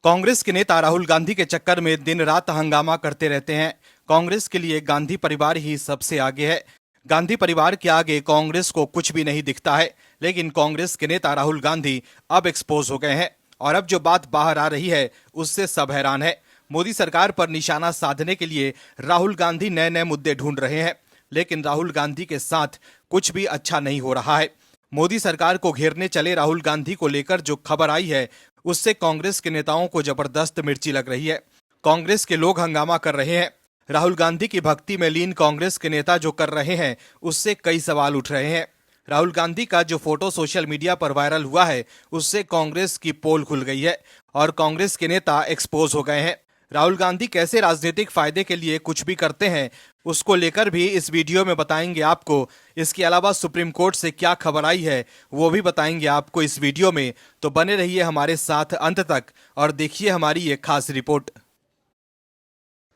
कांग्रेस के नेता राहुल गांधी के चक्कर में दिन रात हंगामा करते रहते हैं। कांग्रेस के लिए गांधी परिवार ही सबसे आगे है। गांधी परिवार के आगे कांग्रेस को कुछ भी नहीं दिखता है। लेकिन कांग्रेस के नेता राहुल गांधी अब एक्सपोज हो गए हैं और अब जो बात बाहर आ रही है उससे सब हैरान है। मोदी सरकार पर निशाना साधने के लिए राहुल गांधी नए नए मुद्दे ढूंढ रहे हैं, लेकिन राहुल गांधी के साथ कुछ भी अच्छा नहीं हो रहा है। मोदी सरकार को घेरने चले राहुल गांधी को लेकर जो खबर आई है उससे कांग्रेस के नेताओं को जबरदस्त मिर्ची लग रही है। कांग्रेस के लोग हंगामा कर रहे हैं। राहुल गांधी की भक्ति में लीन कांग्रेस के नेता जो कर रहे हैं उससे कई सवाल उठ रहे हैं। राहुल गांधी का जो फोटो सोशल मीडिया पर वायरल हुआ है उससे कांग्रेस की पोल खुल गई है और कांग्रेस के नेता एक्सपोज हो गए हैं। राहुल गांधी कैसे राजनीतिक फायदे के लिए कुछ भी करते हैं उसको लेकर भी इस वीडियो में बताएंगे आपको। इसके अलावा सुप्रीम कोर्ट से क्या खबर आई है वो भी बताएंगे आपको इस वीडियो में। तो बने रहिए हमारे साथ अंत तक और देखिए हमारी ये खास रिपोर्ट।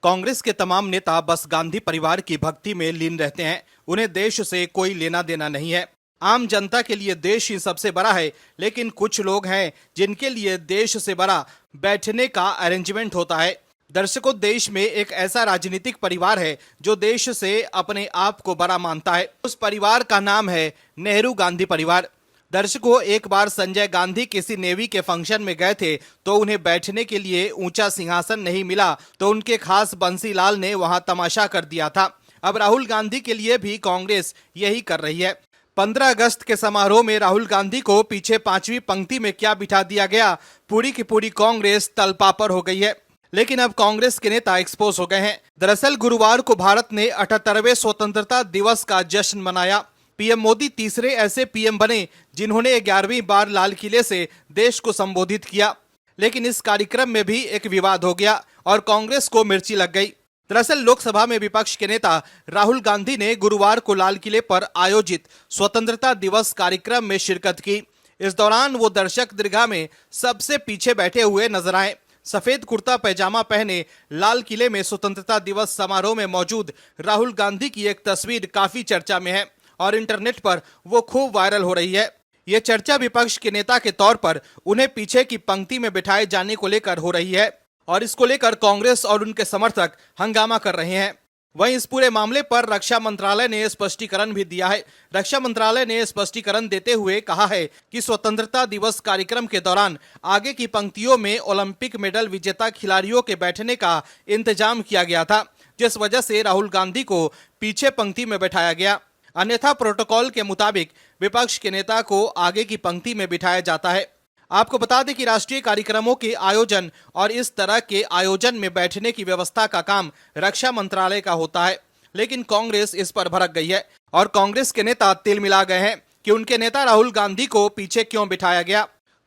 कांग्रेस के तमाम नेता बस गांधी परिवार की भक्ति में लीन रहते हैं। उन्हें देश से कोई लेना देना नहीं है। आम जनता के लिए देश ही सबसे बड़ा है, लेकिन कुछ लोग हैं जिनके लिए देश से बड़ा बैठने का अरेंजमेंट होता है। दर्शकों, देश में एक ऐसा राजनीतिक परिवार है जो देश से अपने आप को बड़ा मानता है। उस परिवार का नाम है नेहरू गांधी परिवार। दर्शकों, एक बार संजय गांधी किसी नेवी के फंक्शन में गए थे तो उन्हें बैठने के लिए ऊंचा सिंहासन नहीं मिला तो उनके खास बंसीलाल ने वहां तमाशा कर दिया था। अब राहुल गांधी के लिए भी कांग्रेस यही कर रही है। 15 अगस्त के समारोह में राहुल गांधी को पीछे 5वीं पंक्ति में क्या बिठा दिया गया, पूरी की पूरी कांग्रेस तलपापर हो गई है। लेकिन अब कांग्रेस के नेता एक्सपोज हो गए हैं। दरअसल गुरुवार को भारत ने 78वें स्वतंत्रता दिवस का जश्न मनाया। पीएम मोदी तीसरे ऐसे पीएम बने जिन्होंने 11वीं बार लाल किले से देश को संबोधित किया। लेकिन इस कार्यक्रम में भी एक विवाद हो गया और कांग्रेस को मिर्ची लग गई। दरअसल लोकसभा में विपक्ष के नेता राहुल गांधी ने गुरुवार को लाल किले पर आयोजित स्वतंत्रता दिवस कार्यक्रम में शिरकत की। इस दौरान वो दर्शक दीर्घा में सबसे पीछे बैठे हुए नजर आए। सफेद कुर्ता पैजामा पहने लाल किले में स्वतंत्रता दिवस समारोह में मौजूद राहुल गांधी की एक तस्वीर काफी चर्चा में है और इंटरनेट पर वो खूब वायरल हो रही है। ये चर्चा विपक्ष के नेता के तौर पर उन्हें पीछे की पंक्ति में बिठाए जाने को लेकर हो रही है और इसको लेकर कांग्रेस और उनके समर्थक हंगामा कर रहे हैं। वहीं इस पूरे मामले पर रक्षा मंत्रालय ने स्पष्टीकरण भी दिया है। रक्षा मंत्रालय ने स्पष्टीकरण देते हुए कहा है कि स्वतंत्रता दिवस कार्यक्रम के दौरान आगे की पंक्तियों में ओलंपिक मेडल विजेता खिलाड़ियों के बैठने का इंतजाम किया गया था, जिस वजह से राहुल गांधी को पीछे पंक्ति में बैठाया गया। अन्यथा प्रोटोकॉल के मुताबिक विपक्ष के नेता को आगे की पंक्ति में बिठाया जाता है। आपको बता दें कि राष्ट्रीय कार्यक्रमों के आयोजन और इस तरह के आयोजन में बैठने की व्यवस्था का काम रक्षा मंत्रालय का होता है। लेकिन कांग्रेस इस पर भड़क गई है और कांग्रेस के नेता तिल मिला गए हैं कि उनके नेता राहुल गांधी को पीछे क्यों बिठाया गया।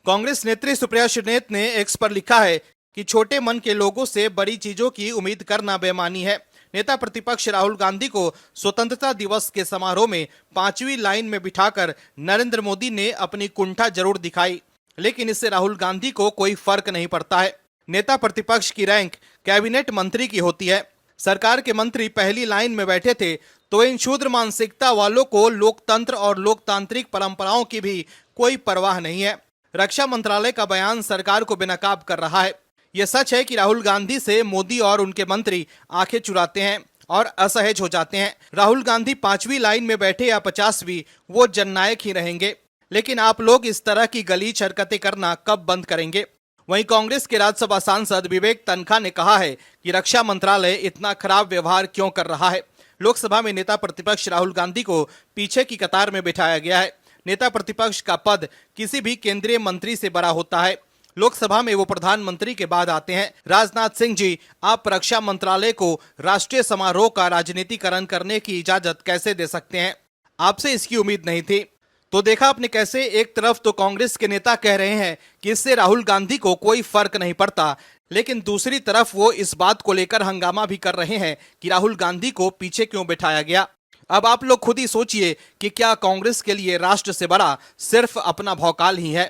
कांग्रेस नेत्री सुप्रिया श्रीनेत ने एक्स पर लिखा है कि छोटे मन के लोगों से बड़ी चीजों की उम्मीद करना बेईमानी है। नेता प्रतिपक्ष राहुल गांधी को स्वतंत्रता दिवस के समारोह में 5वीं लाइन में बिठाकर नरेंद्र मोदी ने अपनी कुंठा जरूर दिखाई, लेकिन इससे राहुल गांधी को कोई फर्क नहीं पड़ता है। नेता प्रतिपक्ष की रैंक कैबिनेट मंत्री की होती है। सरकार के मंत्री पहली लाइन में बैठे थे तो इन क्षुद्र मानसिकता वालों को लोकतंत्र और लोकतांत्रिक परंपराओं की भी कोई परवाह नहीं है। रक्षा मंत्रालय का बयान सरकार को बेनकाब कर रहा है। यह सच है कि राहुल गांधी से मोदी और उनके मंत्री आंखें चुराते हैं और असहज हो जाते हैं। राहुल गांधी 5वीं लाइन में बैठे या 50वीं, वो जननायक ही रहेंगे। लेकिन आप लोग इस तरह की गलीच हरकतें करना कब बंद करेंगे। वहीं कांग्रेस के राज्यसभा सांसद विवेक तन्खा ने कहा है कि रक्षा मंत्रालय इतना खराब व्यवहार क्यों कर रहा है। लोकसभा में नेता प्रतिपक्ष राहुल गांधी को पीछे की कतार में बिठाया गया है। नेता प्रतिपक्ष का पद किसी भी केंद्रीय मंत्री से बड़ा होता है। लोकसभा में वो प्रधानमंत्री के बाद आते हैं। राजनाथ सिंह जी, आप रक्षा मंत्रालय को राष्ट्रीय समारोह का राजनीतिकरण करने की इजाजत कैसे दे सकते हैं? आपसे इसकी उम्मीद नहीं थी। तो देखा आपने कैसे एक तरफ तो कांग्रेस के नेता कह रहे हैं कि इससे राहुल गांधी को कोई फर्क नहीं पड़ता, लेकिन दूसरी तरफ वो इस बात को लेकर हंगामा भी कर रहे हैं कि राहुल गांधी को पीछे क्यों बिठाया गया। अब आप लोग खुद ही सोचिए कि क्या कांग्रेस के लिए राष्ट्र से बड़ा सिर्फ अपना भौकाल ही है।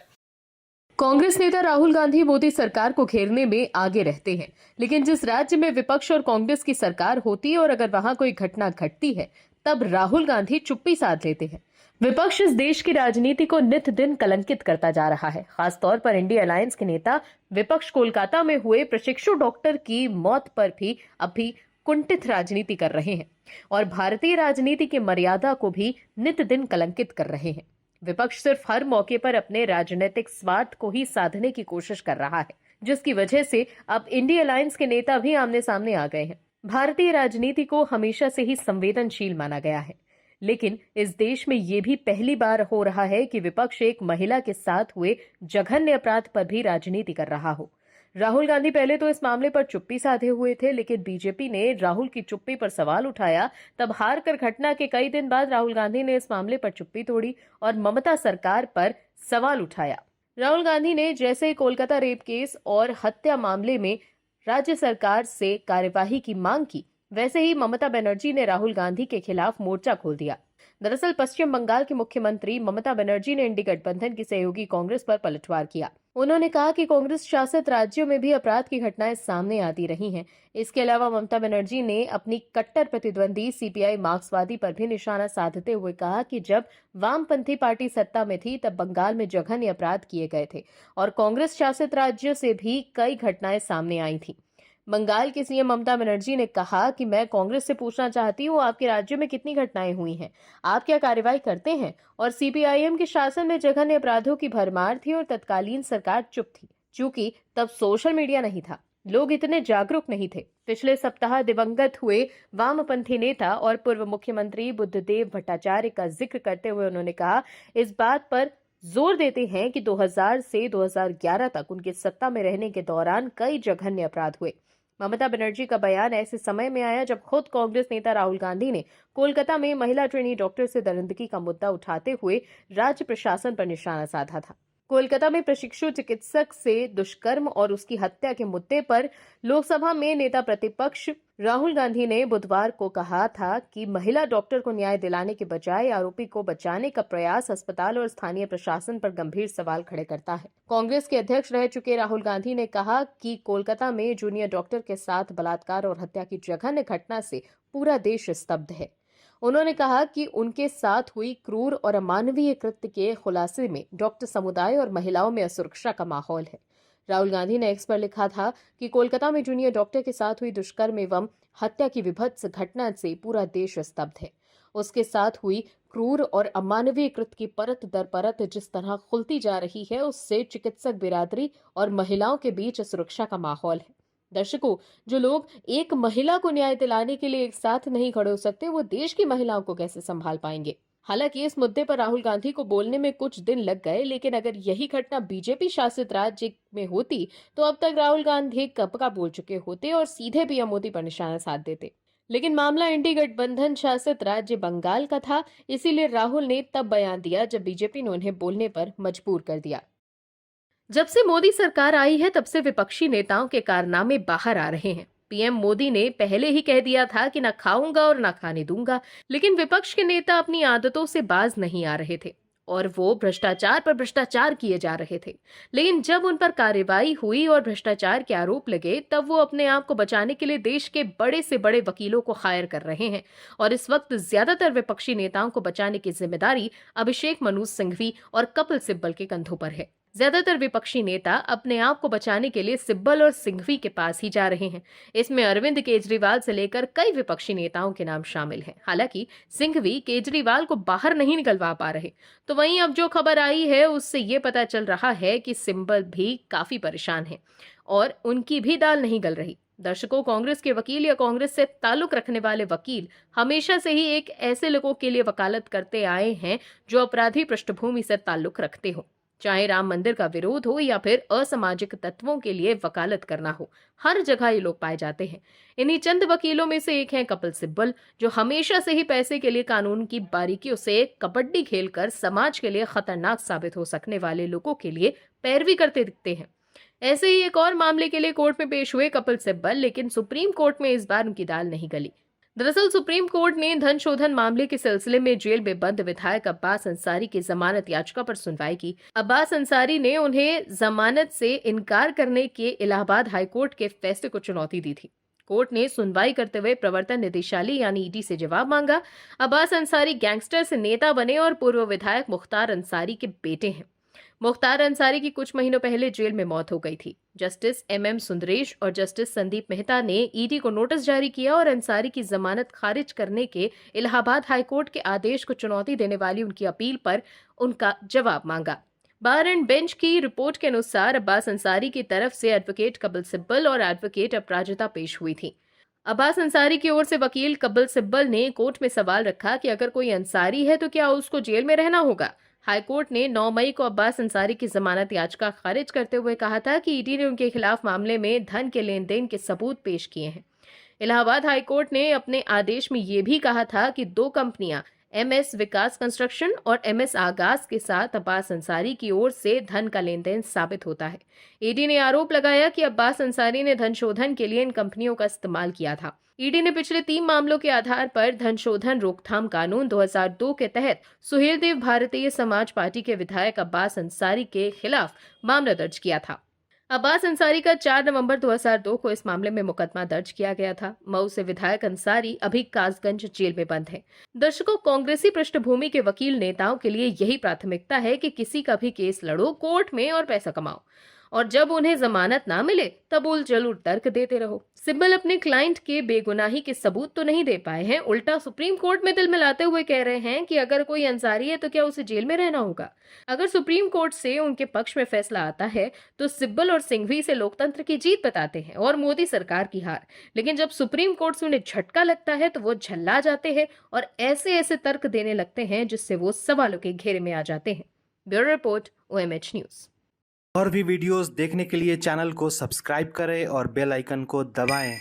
कांग्रेस नेता राहुल गांधी मोदी सरकार को घेरने में आगे रहते हैं, लेकिन जिस राज्य में विपक्ष और कांग्रेस की सरकार होती है और अगर वहां कोई घटना घटती है तब राहुल गांधी चुप्पी साध लेते हैं। विपक्ष इस देश की राजनीति को नित दिन कलंकित करता जा रहा है। खासतौर पर इंडिया अलायंस के नेता विपक्ष कोलकाता में हुए प्रशिक्षु डॉक्टर की मौत पर भी अभी कुंठित राजनीति कर रहे हैं और भारतीय राजनीति की मर्यादा को भी नित दिन कलंकित कर रहे हैं। विपक्ष सिर्फ हर मौके पर अपने राजनीतिक स्वार्थ को ही साधने की कोशिश कर रहा है, जिसकी वजह से अब इंडिया अलायंस के नेता भी आमने सामने आ गए हैं। भारतीय राजनीति को हमेशा से ही संवेदनशील माना गया है, लेकिन इस देश में ये भी पहली बार हो रहा है कि विपक्ष एक महिला के साथ हुए जघन्य अपराध पर भी राजनीति कर रहा हो। राहुल गांधी पहले तो इस मामले पर चुप्पी साधे हुए थे, लेकिन बीजेपी ने राहुल की चुप्पी पर सवाल उठाया। तब हार कर घटना के कई दिन बाद राहुल गांधी ने इस मामले पर चुप्पी तोड़ी और ममता सरकार पर सवाल उठाया। राहुल गांधी ने जैसे कोलकाता रेप केस और हत्या मामले में राज्य सरकार से कार्यवाही की मांग की, वैसे ही ममता बनर्जी ने राहुल गांधी के खिलाफ मोर्चा खोल दिया। दरअसल पश्चिम बंगाल की मुख्यमंत्री ममता बनर्जी ने इंडी गठबंधन की सहयोगी कांग्रेस पर पलटवार किया। उन्होंने कहा कि कांग्रेस शासित राज्यों में भी अपराध की घटनाएं सामने आती रही हैं। इसके अलावा ममता बनर्जी ने अपनी कट्टर प्रतिद्वंदी सीपीआई मार्क्सवादी पर भी निशाना साधते हुए कहा कि जब वामपंथी पार्टी सत्ता में थी तब बंगाल में जघन्य अपराध किए गए थे और कांग्रेस शासित राज्यों से भी कई घटनाएं सामने आई थी। बंगाल की सीएम ममता बनर्जी ने कहा कि मैं कांग्रेस से पूछना चाहती हूं, आपके राज्य में कितनी घटनाएं हुई हैं, आप क्या कार्रवाई करते हैं? और सीपीआईएम के शासन में जघन्य अपराधों की भरमार थी और तत्कालीन सरकार चुप थी, क्योंकि तब सोशल मीडिया नहीं था, लोग इतने जागरूक नहीं थे। पिछले सप्ताह दिवंगत हुए वामपंथी नेता और पूर्व मुख्यमंत्री बुद्धदेव भट्टाचार्य का जिक्र करते हुए उन्होंने कहा, इस बात पर जोर देते हैं कि 2000 से 2011 तक उनके सत्ता में रहने के दौरान कई जघन्य अपराध हुए। ममता बनर्जी का बयान ऐसे समय में आया जब खुद कांग्रेस नेता राहुल गांधी ने कोलकाता में महिला ट्रेनी डॉक्टर से दरिंदगी का मुद्दा उठाते हुए राज्य प्रशासन पर निशाना साधा था। कोलकाता में प्रशिक्षु चिकित्सक से दुष्कर्म और उसकी हत्या के मुद्दे पर लोकसभा में नेता प्रतिपक्ष राहुल गांधी ने बुधवार को कहा था कि महिला डॉक्टर को न्याय दिलाने के बजाय आरोपी को बचाने का प्रयास अस्पताल और स्थानीय प्रशासन पर गंभीर सवाल खड़े करता है। कांग्रेस के अध्यक्ष रह चुके राहुल गांधी ने कहा कि कोलकाता में जूनियर डॉक्टर के साथ बलात्कार और हत्या की जघन्य घटना से पूरा देश स्तब्ध है। उन्होंने कहा कि उनके साथ हुई क्रूर और अमानवीय कृत्य के खुलासे में डॉक्टर समुदाय और महिलाओं में असुरक्षा का माहौल है। राहुल गांधी ने एक्स पर लिखा था कि कोलकाता में जूनियर डॉक्टर के साथ हुई दुष्कर्म एवं हत्या की विभत्स घटना से पूरा देश स्तब्ध है। उसके साथ हुई क्रूर और अमानवीय कृत्य की परत दर परत जिस तरह खुलती जा रही है, उससे चिकित्सक बिरादरी और महिलाओं के बीच असुरक्षा का माहौल है। दर्शकों, जो लोग एक महिला को न्याय दिलाने के लिए एक साथ नहीं खड़े हो सकते, वो देश की महिलाओं को कैसे संभाल पाएंगे? हालांकि इस मुद्दे पर राहुल गांधी को बोलने में कुछ दिन लग गए, लेकिन अगर यही घटना बीजेपी शासित राज्य में होती तो अब तक राहुल गांधी कब का बोल चुके होते और सीधे पीएम मोदी पर निशाना साध देते। लेकिन मामला इंडी गठबंधन शासित राज्य बंगाल का था, इसीलिए राहुल ने तब बयान दिया जब बीजेपी ने उन्हें बोलने पर मजबूर कर दिया। जब से मोदी सरकार आई है तब से विपक्षी नेताओं के कारनामे बाहर आ रहे हैं। पीएम मोदी ने पहले ही कह दिया था कि न खाऊंगा और न खाने दूंगा, लेकिन विपक्ष के नेता अपनी आदतों से बाज नहीं आ रहे थे और वो भ्रष्टाचार पर भ्रष्टाचार किए जा रहे थे। लेकिन जब उन पर कार्रवाई हुई और भ्रष्टाचार के आरोप लगे, तब वो अपने आप को बचाने के लिए देश के बड़े से बड़े वकीलों को हायर कर रहे हैं और इस वक्त ज्यादातर विपक्षी नेताओं को बचाने की जिम्मेदारी अभिषेक मनु सिंघवी और कपिल सिब्बल के कंधों पर है। ज्यादातर विपक्षी नेता अपने आप को बचाने के लिए सिब्बल और सिंघवी के पास ही जा रहे हैं। इसमें अरविंद केजरीवाल से लेकर कई विपक्षी नेताओं के नाम शामिल हैं। हालांकि सिंघवी केजरीवाल को बाहर नहीं निकलवा पा रहे। तो वहीं अब जो खबर आई है उससे ये पता चल रहा है कि सिब्बल भी काफी परेशान हैं और उनकी भी दाल नहीं गल रही। दर्शकों, कांग्रेस के वकील या कांग्रेस से ताल्लुक रखने वाले वकील हमेशा से ही एक ऐसे लोगों के लिए वकालत करते आए हैं जो अपराधी पृष्ठभूमि से ताल्लुक रखते हो। चाहे राम मंदिर का विरोध हो या फिर असामाजिक तत्वों के लिए वकालत करना हो, हर जगह ये लोग पाए जाते हैं। इन्हीं चंद वकीलों में से एक हैं कपिल सिब्बल, जो हमेशा से ही पैसे के लिए कानून की बारीकियों से कबड्डी खेलकर समाज के लिए खतरनाक साबित हो सकने वाले लोगों के लिए पैरवी करते दिखते हैं। ऐसे ही एक और मामले के लिए कोर्ट में पेश हुए कपिल सिब्बल, लेकिन सुप्रीम कोर्ट में इस बार उनकी दाल नहीं गली। दरअसल सुप्रीम कोर्ट ने धन शोधन मामले के सिलसिले में जेल में बंद विधायक अब्बास अंसारी की जमानत याचिका पर सुनवाई की। अब्बास अंसारी ने उन्हें जमानत से इनकार करने के इलाहाबाद हाईकोर्ट के फैसले को चुनौती दी थी। कोर्ट ने सुनवाई करते हुए प्रवर्तन निदेशालय यानी ईडी से जवाब मांगा। अब्बास अंसारी गैंगस्टर से नेता बने और पूर्व विधायक मुख्तार अंसारी के बेटे हैं। मुख्तार अंसारी की कुछ महीनों पहले जेल में मौत हो गई थी। जस्टिस MM सुंदरेश और जस्टिस संदीप मेहता ने ईडी को नोटिस जारी किया और अंसारी की जमानत खारिज करने के इलाहाबाद हाईकोर्ट के आदेश को चुनौती देने वाली उनकी अपील पर उनका जवाब मांगा। बार एंड बेंच की रिपोर्ट के अनुसार अब्बास अंसारी की तरफ से एडवोकेट कपिल सिब्बल और एडवोकेट अपराजिता पेश हुई थी। अब्बास अंसारी की ओर से वकील कपिल सिब्बल ने कोर्ट में सवाल रखा कि अगर कोई अंसारी है तो क्या उसको जेल में रहना होगा। हाईकोर्ट ने 9 मई को अब्बास अंसारी की जमानत याचिका खारिज करते हुए कहा था कि ईडी ने उनके खिलाफ मामले में धन के लेन देन के सबूत पेश किए हैं। इलाहाबाद हाईकोर्ट ने अपने आदेश में यह भी कहा था कि 2 कंपनियां MS विकास कंस्ट्रक्शन और MS आगाज के साथ अब्बास अंसारी की ओर से धन का लेन देन साबित होता है। ईडी ने आरोप लगाया कि अब्बास अंसारी ने धन शोधन के लिए इन कंपनियों का इस्तेमाल किया था। ईडी ने पिछले 3 मामलों के आधार पर धन शोधन रोकथाम कानून 2002 के तहत सुहेलदेव भारतीय समाज पार्टी के विधायक अब्बास अंसारी के खिलाफ मामला दर्ज किया था। अब्बास अंसारी का 4 नवंबर 2002 को इस मामले में मुकदमा दर्ज किया गया था। मऊ से विधायक अंसारी अभी कासगंज जेल में बंद है। दर्शकों, कांग्रेसी पृष्ठभूमि के वकील नेताओं के लिए यही प्राथमिकता है कि किसी का भी केस लड़ो कोर्ट में और पैसा कमाओ, और जब उन्हें जमानत ना मिले तब उलझुल तर्क देते रहो। सिब्बल अपने क्लाइंट के बेगुनाही के सबूत तो नहीं दे पाए हैं, उल्टा सुप्रीम कोर्ट में दिल मिलाते हुए कह रहे हैं कि अगर कोई अंसारी है तो क्या उसे जेल में रहना होगा। अगर सुप्रीम कोर्ट से उनके पक्ष में फैसला आता है तो सिब्बल और सिंघवी से लोकतंत्र की जीत बताते हैं और मोदी सरकार की हार। लेकिन जब सुप्रीम कोर्ट से उन्हें झटका लगता है तो वो झल्ला जाते हैं और ऐसे ऐसे तर्क देने लगते हैं जिससे वो सवालों के घेरे में आ जाते हैं। Bureau report, OMH news. और भी वीडियोस देखने के लिए चैनल को सब्सक्राइब करें और बेल आइकन को दबाएं।